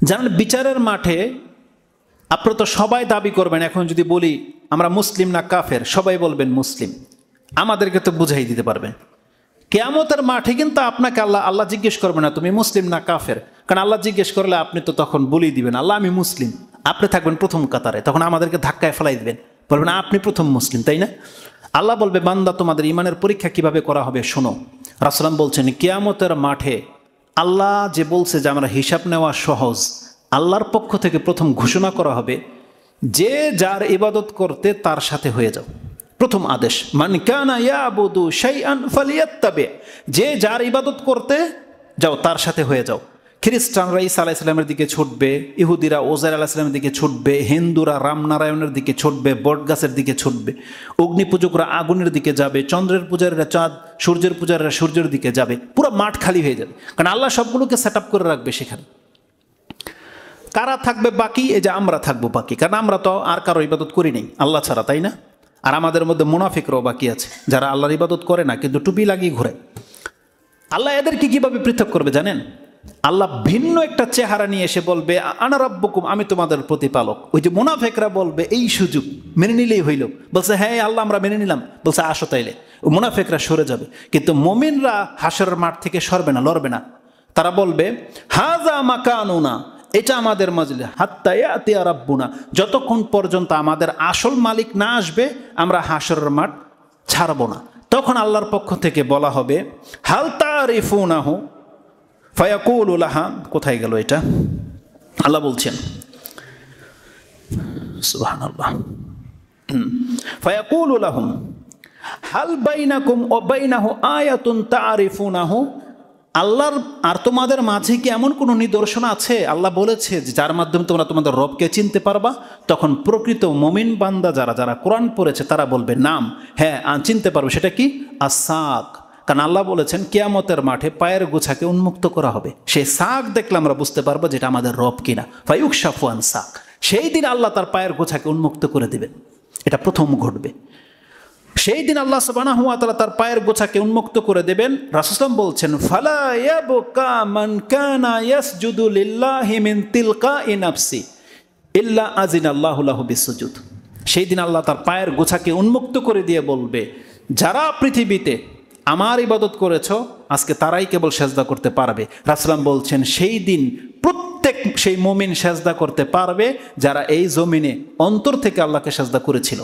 জানেন, বিচারের মাঠে আপনারা তো সবাই দাবি করবেন, এখন যদি বলি আমরা মুসলিম না কাফের, সবাই বলবেন মুসলিম। আমাদেরকে তো বুঝাই দিতে পারবেন। কিয়ামতের মাঠে কিন্তু আপনাকে আল্লাহ জিজ্ঞেস করবে না তুমি মুসলিম না কাফের, কারণ আল্লাহ জিজ্ঞেস করলে আপনি তো তখন বলেই দিবেন আল্লাহ আমি মুসলিম, আপনি থাকবেন প্রথম কাতারে, তখন আমাদেরকে ধাক্কায় ফেলাই দিবেন, বলবেন আপনি প্রথম মুসলিম, তাই না? আল্লাহ বলবে বান্দা তোমাদের ইমানের পরীক্ষা কিভাবে করা হবে শোনো। রাসূল বলছেন কিয়ামতের মাঠে আল্লাহ যে বলছে যে আমরা হিসাব নেওয়া সহজ, আল্লাহর পক্ষ থেকে প্রথম ঘোষণা করা হবে যে যার ইবাদত করতে তার সাথে হয়ে যাও। প্রথম আদেশ মান কানা ইয়াবুদু শাইআন ফালিয়াত্তাবি, যে যার ইবাদত করতে যাও তার সাথে হয়ে যাও। খ্রিস্টানরা ঈসা আলাইহিস সালামের দিকে ছুটবে, ইহুদিরা ওজাইর আলাইহিস সালামের দিকে ছুটবে, হিন্দুরা রামনারায়ণের দিকে ছুটবে, বটগাছের দিকে ছুটবে, অগ্নিপূজকরা আগুনের দিকে যাবে, চন্দ্রের পূজারীরা চাঁদ, সূর্যের পূজারীরা সূর্যের দিকে যাবে। পুরো মাঠ খালি হয়ে যাবে, কারণ আল্লাহ সবগুলোকে সেট আপ করে রাখবে সেখানে। কারা থাকবে বাকি? এই যে আমরা থাকবো বাকি, কারণ আমরা তো আর কারো ইবাদত করি নাই আল্লাহ ছাড়া, তাই না? আর আমাদের মধ্যে মুনাফিকরাও বাকি আছে, যারা আল্লাহর ইবাদত করে না কিন্তু টুপি লাগিয়ে ঘুরে। আল্লাহ এদেরকে কিভাবে পৃথক করবে জানেন? আল্লাহ ভিন্ন একটা চেহারা নিয়ে এসে বলবে আনা রাব্বুকুম, আমি তোমাদের প্রতিপালক। ওই যে মুনাফিকরা বলবে এই সুযোগ মেনে নিলেই হইল, বলছে হ্যাঁ আল্লাহ আমরা মেনে নিলাম, বলছে আসো তাইলে। মুনাফিকরা সরে যাবে, কিন্তু মুমিনরা হাসরের মাঠ থেকে সরবে না, লড়বে না। তারা বলবে হাযা মাকানুনা, এটা আমাদের মাজলিস, হাত্তা ইয়াতিয়া রাব্বুনা, যতক্ষণ পর্যন্ত আমাদের আসল মালিক না আসবে আমরা হাসরের মাঠ ছাড়ব না। তখন আল্লাহর পক্ষ থেকে বলা হবে হাল তারিফুনাহু ফায়াকুলু লাহা, কোথায় গেল এটা? আল্লাহ বলছেন সুবহানাল্লাহ, ফায়াকুলু লাহুম হাল বাইনাকুম ওয়া বাইনাহু আয়াতুন তারিফুনাহু, আল্লাহর আর তোমাদের মাঝে কি এমন কোনো নিদর্শন আছে? আল্লাহ বলেছে যে যার মাধ্যমে তোমরা তোমাদের রবকে চিনতে পারবা। তখন প্রকৃত মুমিন বান্দা যারা যারা কোরআন পড়েছে তারা বলবে নাম, হ্যাঁ চিনতে পারবে। সেটা কি? আসাক, কারণ আল্লাহ বলেছেন কিয়ামতের মাঠে পায়ের গোছাকে উন্মুক্ত করা হবে, সেই সাক দেখলে আমরা বুঝতে পারবো যেটা আমাদের রব কিনা। ফায়ুকশাফু আন সাক, সেই দিন আল্লাহ তার পায়ের গোছাকে উন্মুক্ত করে দেবেন, এটা প্রথম ঘটবে। সেই দিন আল্লাহ সুবহানাহু ওয়া তাআলা তার পায়ের গোছাকে উন্মুক্ত করে দেবেন। রাসূল সাল্লাল্লাহু আলাইহি ওয়াসাল্লাম বলছেন ফালা ইয়াবকা মান কানা ইয়াসজুদু লিল্লাহি মিন তিলকাই নাফসি ইল্লা আযিনাল্লাহু লাহু বিসুজুদ। সেই দিন আল্লাহ তার পায়ের গোছাকে উন্মুক্ত করে দিয়ে বলবে যারা পৃথিবীতে আমার ইবাদত করেছো আজকে তারাই কেবল সেজদা করতে পারবে। রাসূল সাল্লাল্লাহু আলাইহি ওয়াসাল্লাম বলছেন সেই দিন প্রত্যেক সেই মুমিন সেজদা করতে পারবে যারা এই জমিনে অন্তর থেকে আল্লাহকে সেজদা করেছিল।